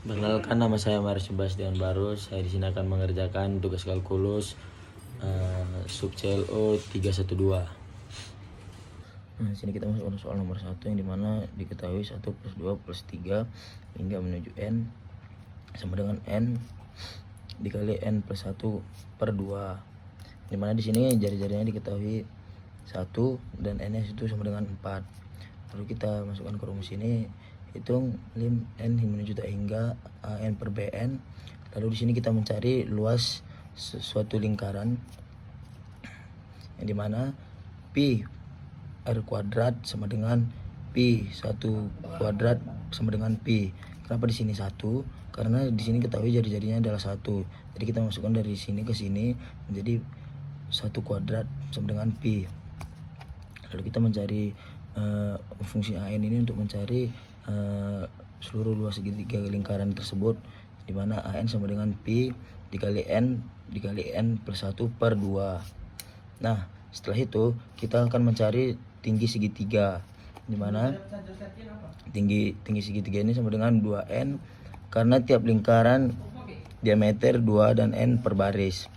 Perkenalkan, nama saya Marius Sebastian Barus. Saya di sini akan mengerjakan tugas kalkulus sub CLO 312. Nah, di sini kita masukkan soal nomor 1 yang dimana diketahui 1 plus 2 plus 3 hingga menuju N sama dengan N dikali N plus 1 per 2. Dimana di sini jari-jarinya diketahui 1 dan N itu sama dengan 4. Lalu kita masukkan ke rumus ini, hitung lim N menuju tak hingga N per Bn. Lalu di sini kita mencari luas suatu lingkaran yang dimana pi r kuadrat sama dengan pi 1 kuadrat sama dengan pi. Kenapa di sini 1? Karena di sini ketahui jari-jarinya adalah 1. Jadi kita masukkan dari sini ke sini menjadi 1 kuadrat sama dengan pi. Lalu kita mencari fungsi AN ini untuk mencari seluruh luas segitiga lingkaran tersebut, di mana AN sama dengan pi dikali N plus 1 per 2. Nah, setelah itu kita akan mencari tinggi segitiga, di mana tinggi segitiga ini sama dengan 2N karena tiap lingkaran diameter 2 dan N per baris.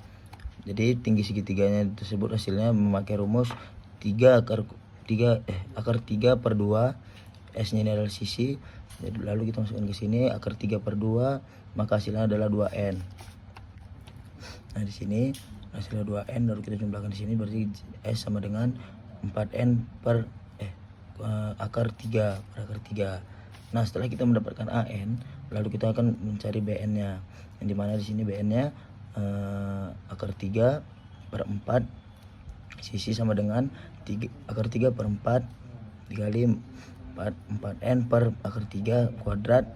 Jadi tinggi segitiganya tersebut hasilnya memakai rumus 3 akar 3 per 2. S-nya ini adalah sisi. Jadi lalu kita masukkan ke sini akar 3 per 2, maka hasilnya adalah 2N. Nah, di sini hasilnya 2N, lalu kita jumlahkan di sini berarti S sama dengan 4N per akar 3 per akar 3. Nah, setelah kita mendapatkan AN, lalu kita akan mencari BN-nya. Yang dimana di sini BN-nya akar 3 per 4 sisi sama dengan akar 3 per 4 dikali 4N per akar 3 kuadrat.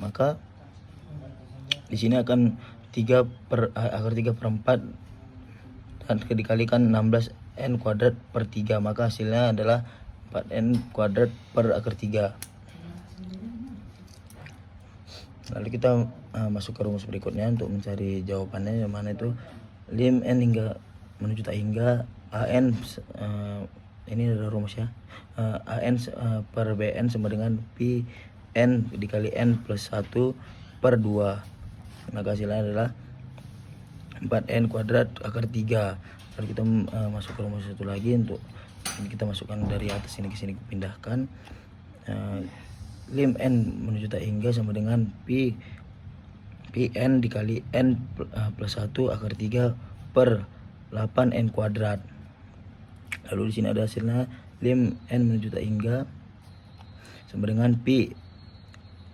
Maka di sini akan akar 3 per 4 dan dikalikan 16N kuadrat per 3, maka hasilnya adalah 4N kuadrat per akar 3. Lalu kita masuk ke rumus berikutnya untuk mencari jawabannya, yang mana itu lim N hingga menuju tak hingga AN ini adalah rumusnya, AN per BN sama dengan pi N dikali N plus 1 per 2. Maka hasilnya adalah 4N kuadrat akar 3. Lalu kita masuk ke rumus satu lagi, untuk ini kita masukkan dari atas ini ke sini, pindahkan lim N menuju tak hingga sama dengan pi N dikali N plus 1 akar 3 per 8N kuadrat. Lalu di sini ada hasilnya lim N menuju tak hingga sama dengan pi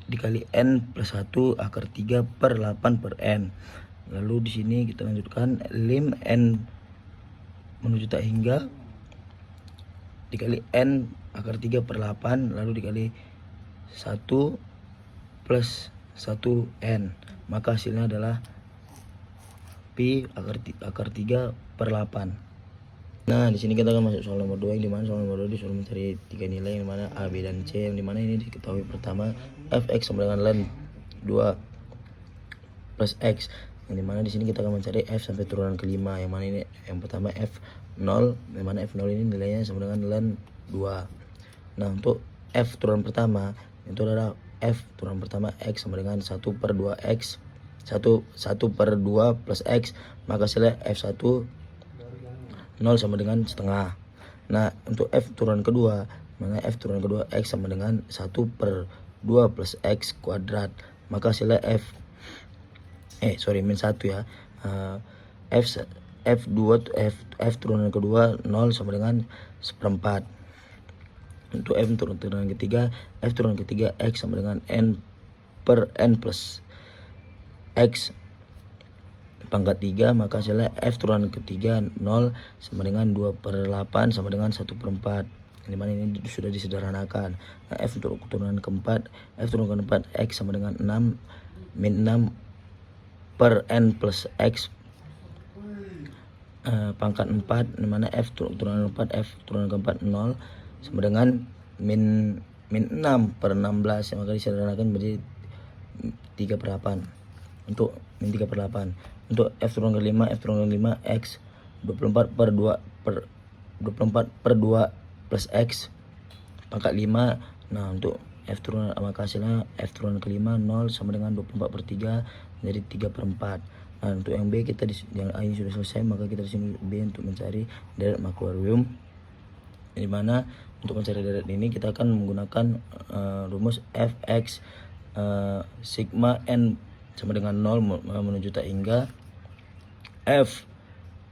dikali N plus 1 akar 3 per 8 per N. Lalu di sini kita lanjutkan lim N menuju tak hingga dikali N akar 3 per 8 lalu dikali 1 plus 1N, maka hasilnya adalah pi akar 3 per 8. Nah, di sini kita akan masuk soal nomor 2, yang dimana soal nomor 2 disuruh mencari 3 nilai, yang mana A, B, dan C, yang dimana ini diketahui pertama fx sama dengan ln 2 plus x, yang dimana di sini kita akan mencari f sampai turunan kelima, yang mana ini yang pertama f0, yang mana f0 ini nilainya sama dengan ln 2. Nah, untuk f turunan pertama itu adalah f turunan pertama x sama dengan 1 per 2x 1 per 2 plus x, maka hasilnya f1 0 sama dengan setengah. Nah, untuk f turunan kedua, mana f turunan kedua x sama dengan 1 per 2 plus x kuadrat, maka hasilnya min 1 ya. F turunan kedua 0 sama dengan 1/4. Untuk f turunan ketiga, f turunan ketiga x sama dengan n per n plus x pangkat 3, maka hasilnya f turunan ketiga 0 sama dengan 2 per 8 sama dengan 1/4. Yang dimana ini sudah disederhanakan. Nah, f untuk turunan keempat, f turunan keempat x sama dengan 6 min 6 per n plus x pangkat 4, dimana f turunan 4 f turunan keempat 0 sama dengan min 6 per 16, maka disederhanakan menjadi 3/8. Untuk min 3/8. Untuk f turunan kelima, x 24 per 2 plus x pangkat 5. Nah, untuk F turunan, maka hasilnya F turunan kelima 0 sama dengan 24/3 menjadi 3/4. Nah untuk yang B kita yang A ini sudah selesai, maka kita di sini B untuk mencari deret makroarium, di mana untuk mencari deret ini kita akan menggunakan rumus Fx sigma n sama dengan 0 menuju tak hingga F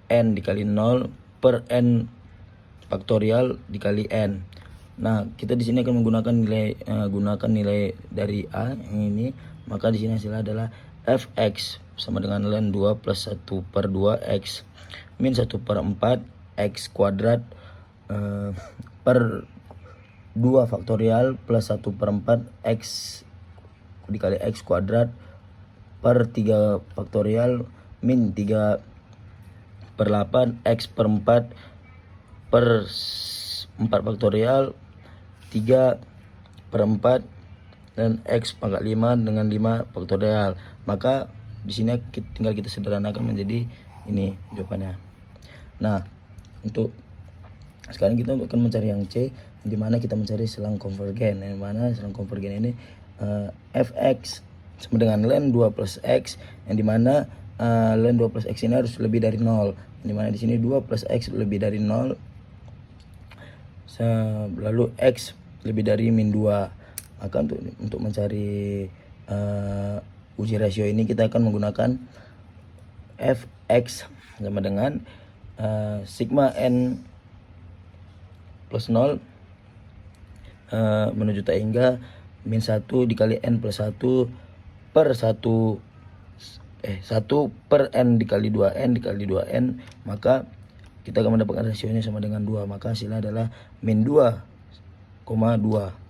n dikali 0 per n faktorial dikali n. Nah, kita di sini akan menggunakan nilai dari A yang ini, maka di sini hasilnya adalah Fx sama dengan ln 2 plus 1/2x min 1/4 x kuadrat per 2 faktorial plus 1/4 x dikali x kuadrat per 3 faktorial min 3/8 x per 4 per 4 faktorial 3/4 dan x pangkat 5 dengan 5 faktorial. Maka di sini tinggal kita sederhanakan menjadi ini jawabannya. Nah, untuk sekarang kita akan mencari yang C, di mana kita mencari selang konvergen. Yang mana selang konvergen ini Fx sama dengan ln 2 plus x, yang dimana ln 2 plus x ini harus lebih dari 0, di mana di sini 2 plus x lebih dari 0, lalu x lebih dari min 2. Maka untuk mencari uji rasio ini kita akan menggunakan Fx sama dengan sigma n plus 0 menuju tak hingga min 1 dikali n plus 1 per 1 per n dikali 2n dikali 2n, maka kita akan mendapatkan rasionya sama dengan 2. Maka hasilnya adalah min 2,2.